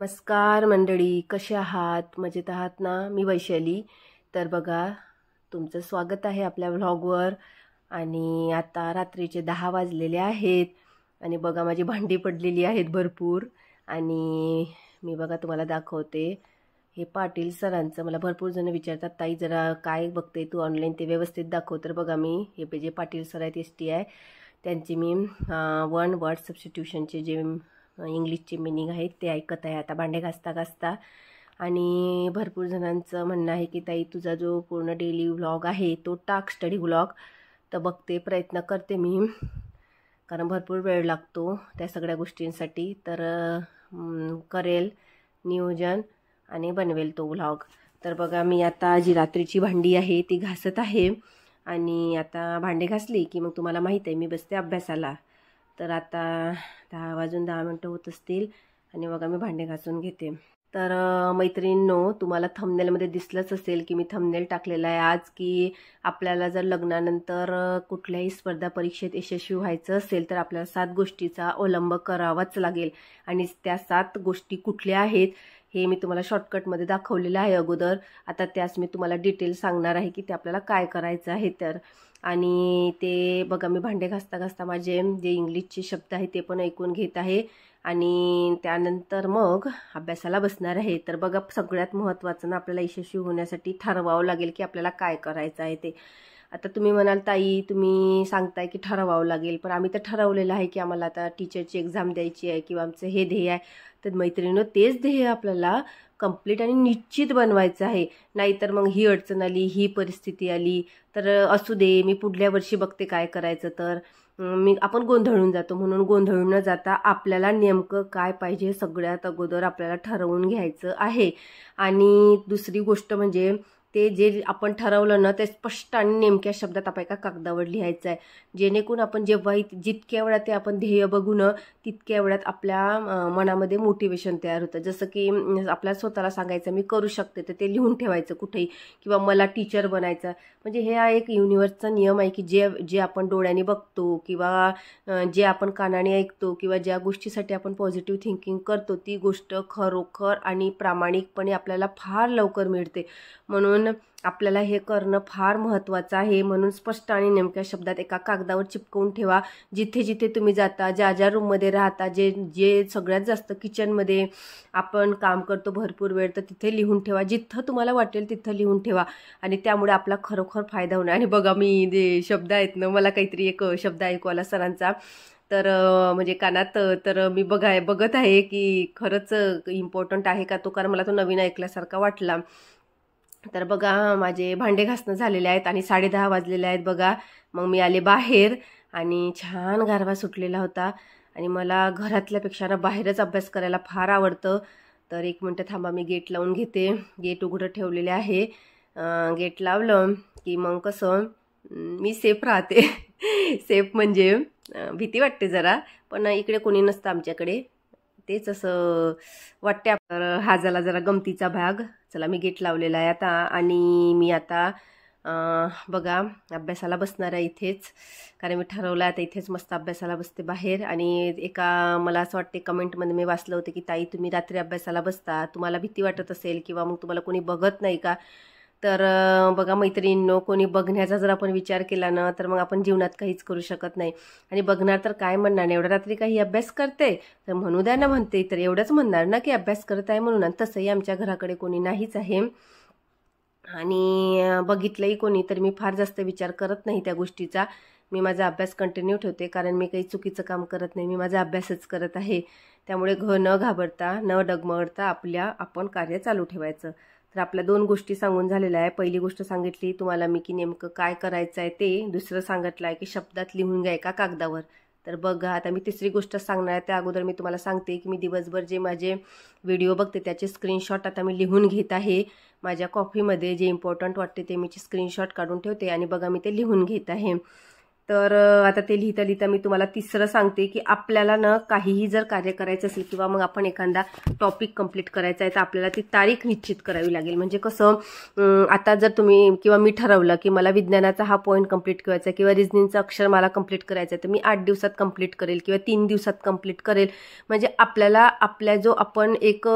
नमस्कार मंडळी, कसे आहात? मजेत आहात ना? मी वैशाली. तर बघा, तुमचं स्वागत आहे आपल्या व्लॉगवर. आणि आता रात्रीचे 10 वाजलेले आहेत आणि बघा माझी भांडी पडलेली आहेत भरपूर. आणि मी बघा तुम्हाला दाखवते, हे पाटील सरांचं. मला भरपूर जण विचारतात, ताई जरा काय बघते तू ऑनलाईन, ते व्यवस्थित दाखव. तर बघा मी हे जे पाटील सर आहेत STI, त्यांचे मी वन वर्ड सबस्टिट्यूशनचे जे इंग्लिशचे मिनिंग आहेत ते ऐकत आहे आता भांडे घासता घासता. आणि भरपूर जणांचं म्हणणं आहे की ताई तुझा जो पूर्ण डेली व्लॉग आहे तो टाक स्टडी व्लॉग. तर बघते, प्रयत्न करते मी, कारण भरपूर वेळ लागतो त्या सगळ्या गोष्टींसाठी. तर करेल नियोजन आणि बनवेल तो व्लॉग. तर बघा मी आता जी रात्रीची भांडी आहे ती घासत आहे. आणि आता भांडे घासली की मग तुम्हाला माहीत आहे मी बसते अभ्यासाला. तर आता 10 वाजून 10 मिनटं होत असतील आणि बघा मी भांडे घासून घेते. तर मैत्रिणींनो, तुम्हाला थंबनेलमध्ये दिसलंच असेल की मी थंबनेल टाकलेला आहे आज, की आपल्याला जर लग्नानंतर कुठल्याही स्पर्धा परीक्षेत यशस्वी व्हायचं असेल तर आपल्याला 7 गोष्टीचा अवलंब करावाच लागेल. आणि त्या 7 गोष्टी कुठल्या आहेत हे मी तुम्हाला शॉर्टकटमध्ये दाखवलेलं आहे अगोदर. आता त्यास मी तुम्हाला डिटेल सांगणार आहे की ते आपल्याला काय करायचं आहे. तर आणि ते बघा मी भांडे घासता घासता माझे जे इंग्लिशचे शब्द आहेत ते पण ऐकून घेत आहे आणि त्यानंतर मग अभ्यासाला बसणार आहे. तर बघा सगळ्यात महत्त्वाचं ना, आपल्याला यशस्वी होण्यासाठी ठरवावं लागेल की आपल्याला काय करायचं आहे ते. आता तुम्ही म्हणाल ताई तुम्ही सांगताय की ठरवावं लागेल, पण आम्ही तर ठरवलेलं आहे की आम्हाला आता टीचरची एक्झाम द्यायची आहे किंवा आमचं हे ध्येय आहे. तर मैत्रिणींनो, तेच ध्येय आपल्याला कंप्लीट आणि निश्चित बनवायचं आहे. नाहीतर मग ही अडचण आली, ही परिस्थिती आली तर असू दे, मी पुढल्या वर्षी बघते काय करायचं. तर आपण गोंधळून जातो. म्हणून गोंधळून न जाता आपल्याला नेमकं काय पाहिजे सगळ्यात अगोदर आपल्याला ठरवून घ्यायचं आहे. आणि दुसरी गोष्ट म्हणजे ते जे आपण ठरवलं ना ते स्पष्ट आणि नेमक्या शब्दात आपण एका कागदावर लिहायचं आहे, जेणेकरून आपण जेव्हाही जितक्या वेळात ते आपण ध्येय बघू ना तितक्या वेळात आपल्या मनामध्ये मोटिवेशन तयार होतं. जसं की आपल्या स्वतःला सांगायचं मी करू शकते, तर ते लिहून ठेवायचं कुठेही. किंवा मला टीचर बनायचं, म्हणजे हे हा एक युनिव्हर्सचा नियम आहे की जे आपण डोळ्याने बघतो किंवा जे आपण कानाने ऐकतो किंवा ज्या गोष्टीसाठी आपण पॉझिटिव्ह थिंकिंग करतो ती गोष्ट खरोखर आणि प्रामाणिकपणे आपल्याला फार लवकर मिळते. म्हणून आपल्याला हे करणं फार महत्त्वाचं आहे. म्हणून स्पष्ट आणि नेमक्या शब्दात एका कागदावर चिपकवून ठेवा. जिथे जिथे तुम्ही जाता, ज्या रूममध्ये राहता, जे सगळ्यात जास्त किचनमध्ये आपण काम करतो भरपूर वेळ, तर तिथे लिहून ठेवा. जिथं तुम्हाला वाटेल तिथं लिहून ठेवा आणि त्यामुळे आपला खरोखर फायदा होणार. आणि बघा मी जे शब्द आहेत ना, मला काहीतरी एक शब्द ऐकू आला सरांचा, तर म्हणजे कानात, तर मी बघत आहे की खरंच इम्पॉर्टंट आहे का तो, कारण मला तो नवीन ऐकल्यासारखा वाटला. तर बघा माझे भांडे घासणं झालेले आहेत आणि 10:30 वाजलेले आहेत बघा. मग मी आले बाहेर आणि छान गारवा सुटलेला होता आणि मला घरातल्यापेक्षा ना बाहेरच अभ्यास करायला फार आवडतं. तर 1 मिनटं थांबा, मी गेट लावून घेते. गेट उघडं ठेवलेले आहे. गेट लावलं की मग कसं मी सेफ राहते. सेफ म्हणजे भीती वाटते जरा, पण इकडे कोणी नसतं आमच्याकडे, तेच असं वाटते. हा झाला जरा गमतीचा भाग. चला मी गेट लावलेला आहे आता आणि मी आता बघा अभ्यासाला बसणार आहे इथेच, कारण मी ठरवलं आता इथेच मस्त अभ्यासाला बसते बाहेर. आणि मला असं वाटते कमेंटमध्ये मी वाचलं होतं की ताई तुम्ही रात्री अभ्यासाला बसता, तुम्हाला भीती वाटत असेल किंवा मग तुम्हाला कोणी बघत नाही का. तर बघा मैत्रिणींनो, कोणी बघण्याचा जर आपण विचार केला ना तर मग आपण जीवनात काहीच करू शकत नाही. आणि बघणार तर काय म्हणणार ना, एवढ्या रात्री काही अभ्यास करते तर म्हणू द्या ना म्हणते, तर एवढंच म्हणणार ना की अभ्यास करत आहे म्हणून. आणि तसंही आमच्या घराकडे कोणी नाहीच आहे आणि बघितलंही कोणी तर मी फार जास्त विचार करत नाही त्या गोष्टीचा. मी माझा अभ्यास कंटिन्यू ठेवते, कारण मी काही चुकीचं काम करत नाही, मी माझा अभ्यासच करत आहे. त्यामुळे न घाबरता न डगमगता आपण कार्य चालू ठेवायचं. तर आपल्या 2 गोष्टी सांगून झालेल्या आहे. पहिली गोष्ट सांगितली तुम्हाला मी की नेमकं काय करायचं आहे ते. दुसरं सांगितलं आहे की शब्दात लिहून घ्या एका कागदावर. तर बघा आता मी तिसरी गोष्ट सांगणार आहे. त्या अगोदर मी तुम्हाला सांगते की मी दिवसभर जे माझे व्हिडिओ बघते त्याचे स्क्रीनशॉट आता मी लिहून घेत आहे. माझ्या कॉफीमध्ये जे इम्पॉर्टंट वाटते ते मी स्क्रीनशॉट काढून ठेवते आणि बघा मी ते लिहून घेत आहे. तर आता ते लिहिता लिहिता मी तुम्हाला तिसरं सांगते की आपल्याला ना काहीही जर कार्य करायचं असेल किंवा मग आपण एखादा टॉपिक कंप्लीट करायचा आहे तर आपल्याला ती तारीख निश्चित करावी लागेल. म्हणजे कसं आता जर तुम्ही किंवा मी ठरवलं की मला विज्ञानाचा हा पॉईंट कंप्लीट करायचा किंवा रिझनिंगचं अक्षर मला कंप्लीट करायचं आहे तर मी 8 दिवसात कंप्लीट करेल किंवा 3 दिवसात कंप्लीट करेल. म्हणजे आपल्याला आपल्या जो आपण एक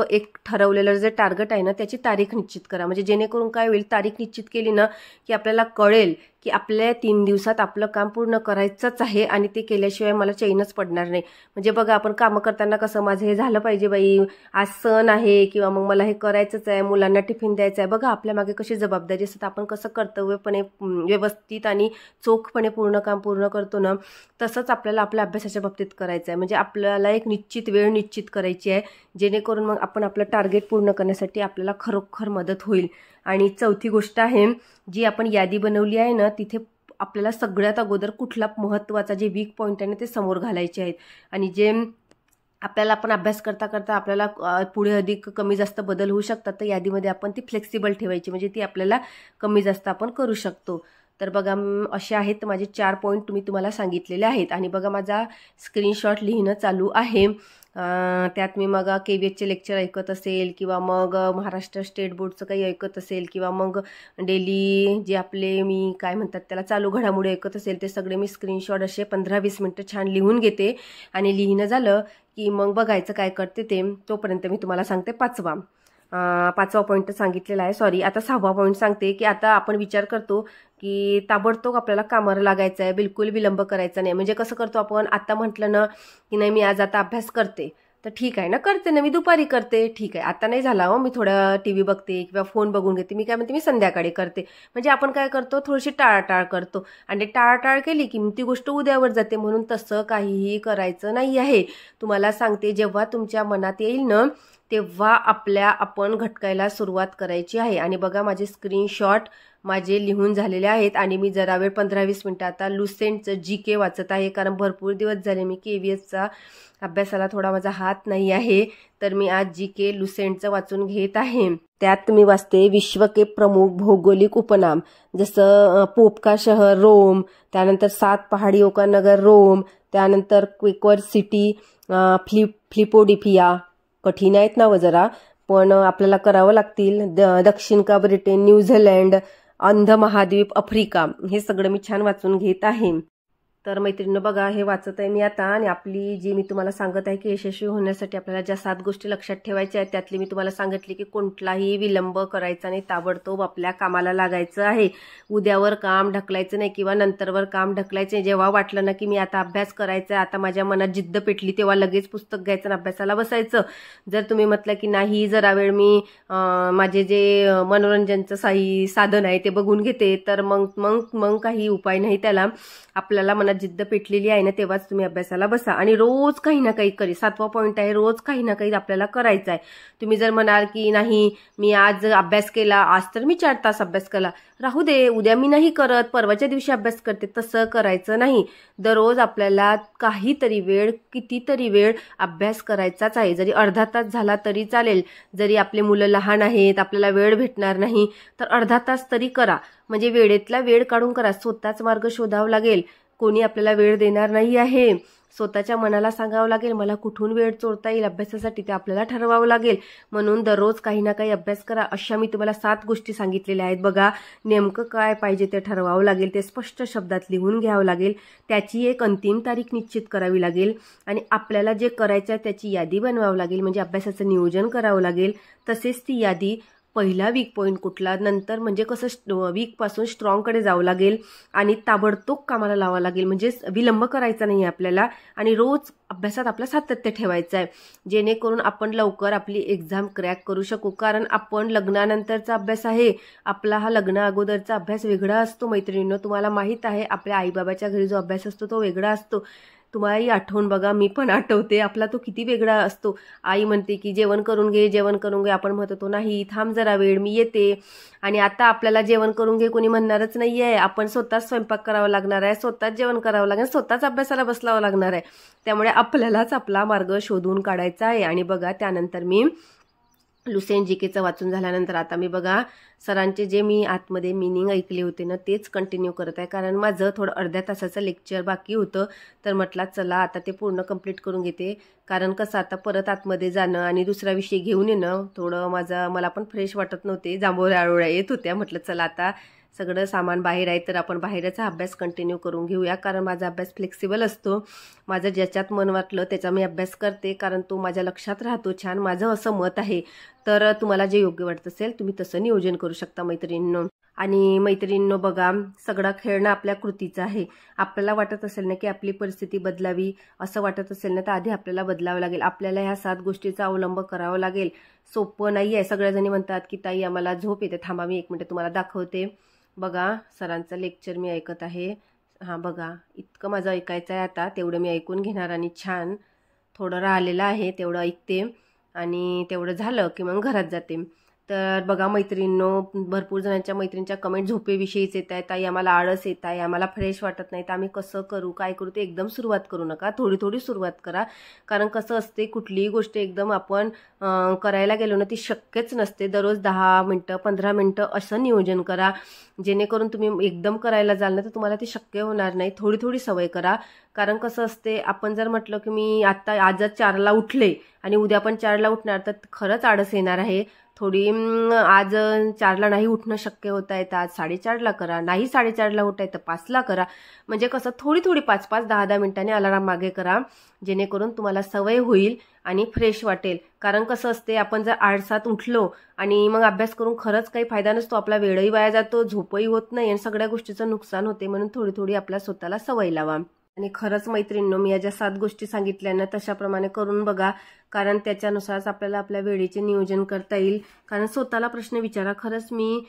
ठरवलेलं जे टार्गेट आहे ना त्याची तारीख निश्चित करा. म्हणजे जेणेकरून काय होईल, तारीख निश्चित केली ना की आपल्याला कळेल की आपल्या 3 दिवसात आपलं काम पूर्ण करायचंच आहे आणि ते केल्याशिवाय मला चैनच पडणार नाही. म्हणजे बघा आपण कामं करताना कसं माझं हे झालं पाहिजे बाई, आज सण आहे किंवा मग मला हे करायचंच आहे, मुलांना टिफिन द्यायचा आहे. बघा आपल्या मागे कशी जबाबदारी असतात, आपण कसं कर्तव्यपणे व्यवस्थित आणि चोखपणे पूर्ण काम पूर्ण करतो ना, तसंच आपल्याला आपल्या अभ्यासाच्या बाबतीत करायचं आहे. म्हणजे आपल्याला एक निश्चित वेळ निश्चित करायची आहे जेणेकरून मग आपण आपलं टार्गेट पूर्ण करण्यासाठी आपल्याला खरोखर मदत होईल. आणि चौथी गोष्ट आहे, जी आपण यादी बनवली आहे ना तिथे आपल्याला सगळ्यात अगोदर कुठला महत्त्वाचा जे वीक पॉईंट आहे ना ते समोर घालायचे आहेत. आणि जे आपल्याला आपण अभ्यास करता करता आपल्याला पुढे अधिक कमी जास्त बदल होऊ शकतात तर यादीमध्ये आपण ती फ्लेक्सिबल ठेवायची, म्हणजे ती आपल्याला कमी जास्त आपण करू शकतो. तर बघा असे आहेत माझे 4 पॉईंट तुम्हाला सांगितलेले आहेत. आणि बघा माझा स्क्रीनशॉट लिहिणं चालू आहे. त्यात मी मग KVHचे लेक्चर ऐकत असेल किंवा मग महाराष्ट्र स्टेट बोर्डचं काही ऐकत असेल किंवा मग डेली जे आपले मी काय म्हणतात त्याला चालू घडामोडी ऐकत असेल ते सगळे मी स्क्रीनशॉट असे 15-20 मिनटं छान लिहून घेते. आणि लिहिणं झालं की मग बघायचं काय करते ते. तोपर्यंत मी तुम्हाला सांगते पाचवा पॉईंट सांगितलेला आहे. सॉरी, आता 6वा पॉईंट सांगते की आता आपण विचार करतो की ताबडतोब आपल्याला कामाला लागायचं आहे, बिलकुल विलंब करायचा नाही. म्हणजे कसं करतो आपण, आता म्हटलं ना की नाही मी आज आता अभ्यास करते तर ठीक आहे ना, करते ना, मी दुपारी करते, ठीक आहे, आता नाही झाला हो मी थोडा TV बघते किंवा फोन बघून घेते, मी काय म्हणते मी संध्याकाळी करते. म्हणजे आपण काय करतो, थोडीशी टाळाटाळ करतो आणि टाळाटाळ केली की ती गोष्ट उद्यावर जाते. म्हणून तसं काहीही करायचं नाही आहे. तुम्हाला सांगते जेव्हा तुमच्या मनात येईल ना तेव्हा आपण घटकायला सुरुवात करायची आहे. आणि बघा माझे स्क्रीनशॉट माझे लिहून झालेले आहेत. आणि मी जरा वेळ 15-20 मिनटं आता लुसेंटचं GK वाचत आहे, कारण भरपूर दिवस झाले मी KVHचा अभ्यासाला थोडा माझा हात नाही आहे. तर मी आज GK लुसेंटचं वाचून घेत आहे. त्यात मी वाचते विश्व के प्रमुख भौगोलिक उपनाम, जसं पोप का शहर रोम, त्यानंतर 7 पहाड़ियों का नगर रोम, त्यानंतर क्विकर सिटी फ्लिपोडिफिया. कठीण आहेत नावं जरा, पण आपल्याला करावं लागतील. दक्षिण का ब्रिटन, न्यूझीलंड, अंध महाद्वीप आफ्रिका, हे सगळं मी छान वाचून घेत आहे. तर मैत्रिणी बघा हे वाचत आहे मी आता. आणि आपली जी मी तुम्हाला सांगत आहे की यशस्वी होण्यासाठी आपल्याला ज्या 7 गोष्टी लक्षात ठेवायच्या आहेत त्यातली मी तुम्हाला सांगितली की कोणताही विलंब करायचा नाही, ताबडतोब आपल्या कामाला लागायचं आहे. उद्यावर काम ढकलायचं नाही किंवा नंतरवर काम ढकलायचं नाही. जेव्हा वाटलं ना की मी आता अभ्यास करायचा, आता माझ्या मनात जिद्द पेटली, तेव्हा लगेच पुस्तक घ्यायचं आणि अभ्यासाला बसायचं. जर तुम्ही म्हटलं की नाही जरा वेळ मी माझे जे मनोरंजनचं साधन आहे ते बघून घेते, तर मग काही उपाय नाही त्याला. आपल्याला मनात जिद्द पेटलेली आहे ना तेव्हाच तुम्ही अभ्यासाला बसा. आणि रोज काही ना काही करी. 7वा पॉईंट आहे, रोज काही ना काही आपल्याला करायचं आहे. तुम्ही जर म्हणाल की नाही मी आज अभ्यास केला, आज तर मी 4 तास अभ्यास केला, राहू दे उद्या मी नाही करत, परवाच्या दिवशी अभ्यास करते, तसं करायचं नाही. दररोज आपल्याला काहीतरी वेळ, कितीतरी वेळ अभ्यास करायचाच आहे. जरी अर्धा तास झाला तरी चालेल. जरी आपले मुलं लहान आहेत, आपल्याला वेळ भेटणार नाही, तर अर्धा तास तरी करा. म्हणजे वेळेतला वेळ काढून करा. स्वतःच मार्ग शोधावा लागेल, कोणी आपल्याला वेळ देणार नाही आहे. स्वतःच्या मनाला सांगावं लागेल मला कुठून वेळ चोरता येईल अभ्यासासाठी, ते आपल्याला ठरवावं लागेल. म्हणून दररोज काही ना काही अभ्यास करा. अशा मी तुम्हाला 7 गोष्टी सांगितलेल्या आहेत. बघा नेमकं काय पाहिजे ते ठरवावं लागेल, ते स्पष्ट शब्दात लिहून घ्यावं लागेल, त्याची एक अंतिम तारीख निश्चित करावी लागेल आणि आपल्याला जे करायचं आहे त्याची यादी बनवावं लागेल. म्हणजे अभ्यासाचं नियोजन करावं लागेल. तसेच ती यादी पहिला वीक पॉईंट कुठला, नंतर म्हणजे कसं वीकपासून स्ट्रॉंगकडे जावं लागेल आणि ताबडतोब कामाला लावावं लागेल. म्हणजे विलंब करायचा नाही आपल्याला. आणि रोज अभ्यासात आपलं सातत्य ठेवायचं आहे जेणेकरून आपण लवकर आपली एक्झाम क्रॅक करू शकू. कारण आपण लग्नानंतरचा अभ्यास आहे, आपला हा लग्ना अगोदरचा अभ्यास वेगळा असतो. मैत्रिणींनो तुम्हाला माहीत आहे आपल्या आईबाबाच्या घरी जो अभ्यास असतो तो वेगळा असतो. तुम्हालाही आठवण बघा, मी पण आठवते, आपला तो किती वेगळा असतो. आई म्हणते की जेवण करून घे, जेवण करून घे, आपण म्हणतो नाही थांब जरा वेळ मी येते. आणि आता आपल्याला जेवण करून घे कोणी म्हणणारच नाही आहे. आपण स्वतःच स्वयंपाक करावा लागणार आहे, स्वतःच जेवण करावं लागणार, स्वतःच अभ्यासाला बसलावं लागणार आहे. त्यामुळे आपल्यालाच आपला मार्ग शोधून काढायचा आहे. आणि बघा त्यानंतर मी लुसेंट जीकेचं वाचून झाल्यानंतर आता मी बघा सरांचे जे मी आतमध्ये मिनिंग ऐकले होते ना तेच कंटिन्यू करत आहे, कारण माझं थोडं अर्ध्या तासाचं लेक्चर बाकी होतं. तर म्हटलं चला आता ते पूर्ण कंप्लीट करून घेते, कारण कसं आता परत आतमध्ये जाणं आणि दुसरा विषय घेऊन येणं थोडं मला पण फ्रेश वाटत नव्हते, जांभोळ्या आळोळ्या येत होत्या. म्हटलं चला आता सगळं सामान बाहेर आहे तर आपण बाहेरचा अभ्यास कंटिन्यू करून घेऊया, कारण माझा अभ्यास फ्लेक्सिबल असतो. माझं ज्याच्यात मन वाटलं त्याचा मी अभ्यास करते, कारण तो माझ्या लक्षात राहतो छान. माझं असं मत आहे. तर तुम्हाला जे योग्य वाटत असेल तुम्ही तसं नियोजन करू शकता मैत्रिणींनो. आणि मैत्रिणींनो बघा, सगळा खेळणं आपल्या कृतीचं आहे. आपल्याला वाटत असेल ना की आपली परिस्थिती बदलावी, असं वाटत असेल ना तर आधी आपल्याला बदलावं लागेल. आपल्याला ह्या 7 गोष्टीचा अवलंब करावा लागेल. सोपं नाही आहे. सगळ्याजणी म्हणतात की ताई आम्हाला झोप येते. थांबा मी 1 मिनिट तुम्हाला दाखवते. बघा सरांचं लेक्चर मी ऐकत आहे. हां बघा, इतकं माझं ऐकायचं आहे आता, तेवढं मी ऐकून घेणार आणि छान थोडं राहिलेलं आहे तेवढं ऐकते आणि तेवढं झालं की मग घरात जाते. तर बघा मैत्रिणींनो, भरपूर जणांच्या मैत्रिणींच्या कमेंट झोपेविषयीच येत आहेत. ताई आम्हाला आळस येत आहे, आम्हाला फ्रेश वाटत नाही, तर आम्ही कसं करू, काय करू. ते एकदम सुरुवात करू नका, थोडी थोडी सुरुवात करा. कारण कसं असते, कुठलीही गोष्ट एकदम आपण करायला गेलो ना ती शक्यच नसते. दररोज 10 मिनटं 15 मिनटं असं नियोजन करा, जेणेकरून तुम्ही एकदम करायला जाल ना तर तुम्हाला ते शक्य होणार नाही. थोडी थोडी सवय करा. कारण कसं असते, आपण जर म्हटलं की मी आता आजच 4ला उठले आणि उद्या पण 4ला उठणार तर खरंच आळस येणार आहे. थोडी आज 4ला नाही उठणं शक्य होत आहे तर आज 4:30ला करा. नाही 4:30ला उठाय तर 5ला करा. म्हणजे कसं थोडी थोडी 5-5 10-10 मिनिटांनी अलार्म मागे करा, जेणेकरून तुम्हाला सवय होईल आणि फ्रेश वाटेल. कारण कसं असते, आपण जर 8-7 उठलो आणि मग अभ्यास करून खरंच काही फायदा नसतो. आपला वेळही वाया जातो, झोपही होत नाही आणि सगळ्या गोष्टीचं नुकसान होते. म्हणून थोडी थोडी आपल्या स्वतःला सवय लावा. आणि खरंच मैत्रिणींनो, मी या ज्या 7 गोष्टी सांगितल्या ना तशाप्रमाणे करून बघा, कारण त्याच्यानुसारच आपल्याला आपल्या वेळेचे नियोजन करता येईल. कारण स्वतःला प्रश्न विचारा, खरंच मी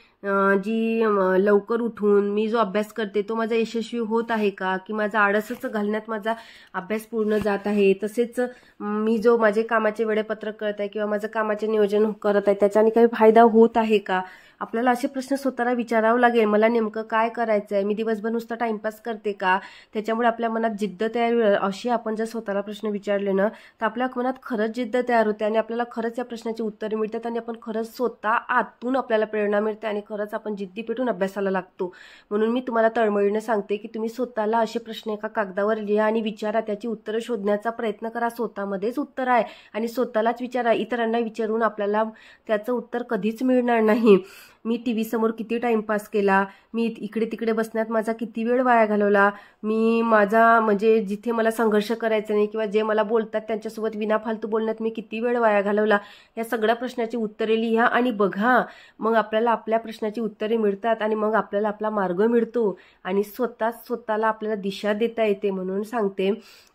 लवकर उठून मी जो अभ्यास करते तो माझा यशस्वी होत आहे का, की माझा आळसच घालण्यात माझा अभ्यास पूर्ण जात आहे. तसेच मी जो माझे कामाचे वेळापत्रक करत आहे किंवा माझं कामाचे नियोजन करत आहे त्याच्याने काही फायदा होत आहे का. आपल्याला असे प्रश्न स्वतःला विचारावं लागेल. मला नेमकं काय करायचं आहे, मी दिवसभर नुसतं टाइमपास करते का, त्याच्यामुळे आपल्या मनात जिद्द तयार होईल. असे आपण जर स्वतःला प्रश्न विचारले ना तर आपल्या मनात खरंच जिद्द तयार होते आणि आपल्याला खरंच या प्रश्नाची उत्तरे मिळतात आणि आपण खरंच स्वतः आतून आपल्याला प्रेरणा मिळते आणि खरंच आपण जिद्दी पेटून अभ्यासाला लागतो. म्हणून मी तुम्हाला तळमळीने सांगते की तुम्ही स्वतःला असे प्रश्न एका कागदावर लिहा आणि विचारा, त्याची उत्तरं शोधण्याचा प्रयत्न करा. स्वतःमध्येच उत्तर आहे आणि स्वतःलाच विचारा. इतरांना विचारून आपल्याला त्याचं उत्तर कधीच मिळणार नाही. मी टीव्ही समोर किती टाइमपास केला, मी इकडे तिकडे बसण्यात माझा किती वेळ वाया घालवला, मी माझा म्हणजे जिथे मला संघर्ष करायचा नाही किंवा जे मला बोलतात त्यांच्यासोबत विनाफालतू बोलण्यात मी किती वेळ वाया घालवला, या सगळ्या प्रश्नाची उत्तरे लिहा आणि बघा. मग आपल्याला आपल्या प्रश्नाची उत्तरे मिळतात आणि मग आपल्याला आपला मार्ग मिळतो आणि स्वतःला आपल्याला दिशा देता येते. म्हणून सांगते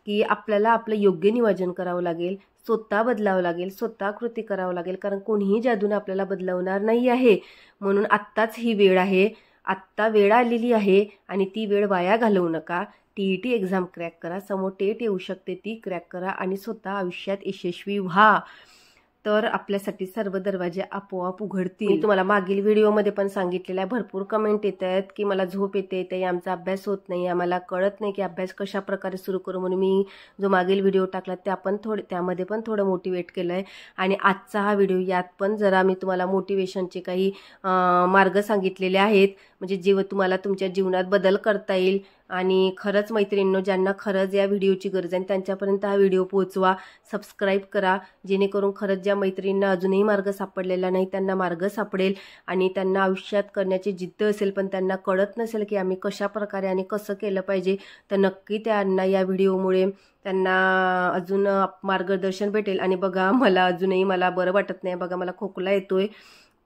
की आपल्याला आपलं योग्य नियोजन करावं लागेल, स्वतः बदलावं लागेल, स्वतः कृती करावं लागेल. कारण कोणीही जादूने आपल्याला बदलवणार नाही आहे. म्हणून आत्ताच ही वेळ आहे, आत्ता वेळ आलेली आहे आणि ती वेळ वाया घालवू नका. TET एक्झाम क्रॅक करा, समोर टेट येऊ शकते ती क्रॅक करा आणि स्वतः आयुष्यात यशस्वी व्हा. तर आपल्यासाठी सर्व दरवाजे आपोआप उघडतील. मी तुम्हाला मागील व्हिडिओमध्ये पण सांगितलेलं आहे. भरपूर कमेंट येत आहेत की मला झोप येते, ते आमचा अभ्यास होत नाही, आम्हाला कळत नाही की अभ्यास कशा प्रकारे सुरू करू. म्हणून मी जो मागील व्हिडिओ टाकला त्यामध्ये पण थोडं मोटिवेट केलं आहे आणि आजचा हा व्हिडिओ यात पण जरा मी तुम्हाला मोटिवेशनचे काही मार्ग सांगितलेले आहेत, म्हणजे तुम्हाला तुमच्या जीवनात बदल करता येईल. आणि खरंच मैत्रिणींनो, ज्यांना खरंच या व्हिडिओची गरज आहे त्यांच्यापर्यंत हा व्हिडिओ पोहोचवा, सबस्क्राईब करा, जेणेकरून खरंच ज्या मैत्रिणींना अजूनही मार्ग सापडलेला नाही त्यांना मार्ग सापडेल आणि त्यांना आयुष्यात करण्याची जिद्द असेल पण त्यांना कळत नसेल की आम्ही कशा प्रकारे आणि कसं केलं पाहिजे, तर नक्की त्यांना या व्हिडिओमुळे त्यांना अजून मार्गदर्शन भेटेल. आणि बघा, मला बरं वाटत नाही, बघा मला खोकला येतोय,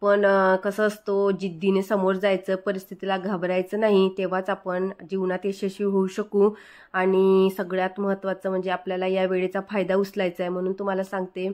पण कसं असतो, जिद्दीने समोर जायचं, परिस्थितीला घाबरायचं नाही, तेव्हाच आपण जीवनात यशस्वी होऊ शकू. आणि सगळ्यात महत्त्वाचं म्हणजे आपल्याला या वेळेचा फायदा उचलायचा आहे. म्हणून तुम्हाला सांगते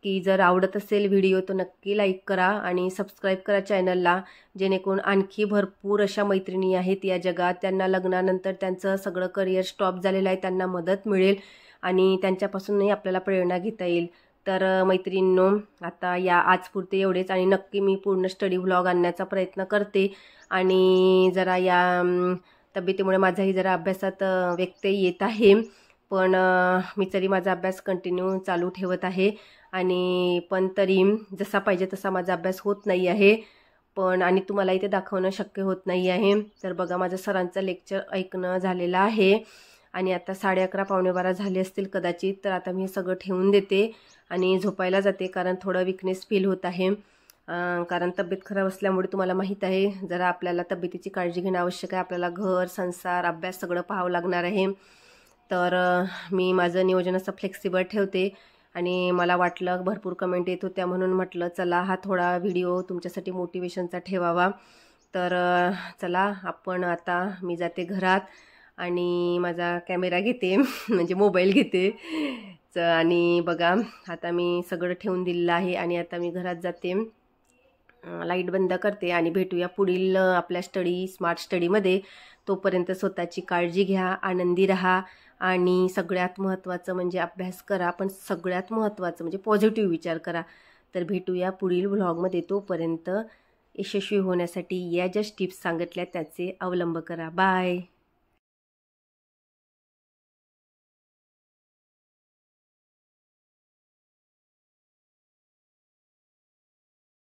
की जर आवडत असेल व्हिडिओ तर नक्की लाईक करा आणि सबस्क्राईब करा चॅनलला, जेणेकरून आणखी भरपूर अशा मैत्रिणी आहेत या जगात, त्यांना लग्नानंतर त्यांचं सगळं करिअर स्टॉप झालेलं आहे, त्यांना मदत मिळेल आणि त्यांच्यापासूनही आपल्याला प्रेरणा घेता येईल. तर मैत्रिणींनो, आता या आजपुरते एवढेच आणि नक्की मी पूर्ण स्टडी व्लॉग आणण्याचा प्रयत्न करते. आणि जरा या तब्येतीमुळे माझाही जरा अभ्यासात व्यत्यय येत आहे, पण मी तरी माझा अभ्यास कंटिन्यू चालू ठेवत आहे आणि पण तरी जसा पाहिजे तसा माझा अभ्यास होत नाही आहे. पण आणि तुम्हाला इथे दाखवणं शक्य होत नाही आहे. तर बघा माझं सरांचं लेक्चर ऐकणं झालेलं आहे आणि आता 11:30 पावणे 12 झाले असतील कदाचित. तर आता मी हे सगळं ठेवून देते आणि झोपायला जाते, कारण थोडं विकनेस फील होत आहे. कारण तब्येत खराब असल्यामुळे तुम्हाला माहीत आहे जरा आपल्याला तब्येतीची काळजी घेणं आवश्यक आहे. आपल्याला घर, संसार, अभ्यास सगळं पाहावं लागणार आहे. तर मी माझं नियोजन असं फ्लेक्सिबल ठेवते आणि मला वाटलं भरपूर कमेंट येत होत्या म्हणून म्हटलं चला हा थोडा व्हिडिओ तुमच्यासाठी मोटिवेशनचा ठेवावा. तर चला आपण आता मी जाते घरात आणि माझा कॅमेरा घेते म्हणजे मोबाईल घेते आणि बघा आता मी सगळं ठेवून दिलेलं आहे आणि आता मी घरात जाते, लाईट बंद करते आणि भेटूया पुढील आपल्या स्मार्ट स्टडीमध्ये. तोपर्यंत स्वतःची काळजी घ्या, आनंदी राहा आणि सगळ्यात महत्त्वाचं म्हणजे अभ्यास करा, पण सगळ्यात महत्त्वाचं म्हणजे पॉझिटिव्ह विचार करा. तर भेटूया पुढील व्लॉगमध्ये. तोपर्यंत यशस्वी होण्यासाठी या ज्या टिप्स सांगितल्या त्याचे अवलंब करा. बाय.